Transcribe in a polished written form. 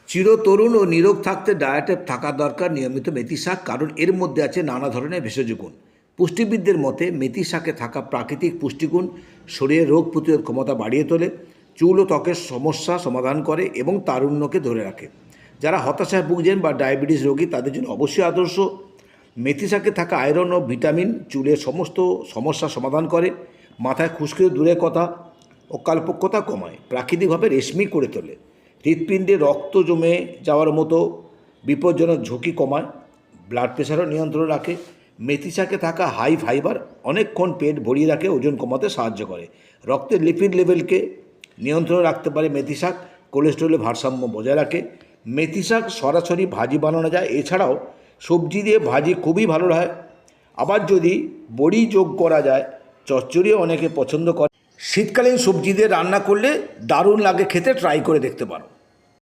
চিরতরুণ ও নিরোগ থাকতে ডায়েটে থাকা দরকার নিয়মিত মেথি শাক, কারণ এর মধ্যে আছে নানা ধরনের ভেষজ গুণ। পুষ্টিবিদদের মতে মেথি শাকে থাকা প্রাকৃতিক পুষ্টিগুণ শরীরের রোগ প্রতিরোধ ক্ষমতা বাড়িয়ে তোলে, চুল ও ত্বকের সমস্যা সমাধান করে এবং তারুণ্যকে ধরে রাখে। যারা হতাশায় ভুগছেন বা ডায়াবেটিস রোগী তাদের জন্য অবশ্যই আদর্শ। মেথি শাকে থাকা আয়রন ও ভিটামিন চুলের সমস্ত সমস্যা সমাধান করে, মাথায় খুশকি দূরের কথা ও কালপক্যতা কমায়, প্রাকৃতিকভাবে রেশমি করে তোলে, হৃৎপিণ্ডে রক্ত জমে যাওয়ার মতো বিপজ্জনক ঝুঁকি কমায়, ব্লাড প্রেশারও নিয়ন্ত্রণ রাখে। মেথি শাকে থাকা হাই ফাইবার অনেকক্ষণ পেট ভরিয়ে রাখে, ওজন কমাতে সাহায্য করে, রক্তের লিপিড লেভেলকে নিয়ন্ত্রণে রাখতে পারে মেথি শাক, কোলেস্টেরলের ভারসাম্য বজায় রাখে। মেথি শাক সরাসরি ভাজি বানানো যায়, এছাড়াও সবজি দিয়ে ভাজি খুবই ভালো হয়। আবার যদি বড়ি যোগ করা যায়, চচ্চড়িও অনেকে পছন্দ করে। শীতকালীন সবজি দিয়ে রান্না করলে দারুণ লাগে খেতে, ট্রাই করে দেখতে পারো।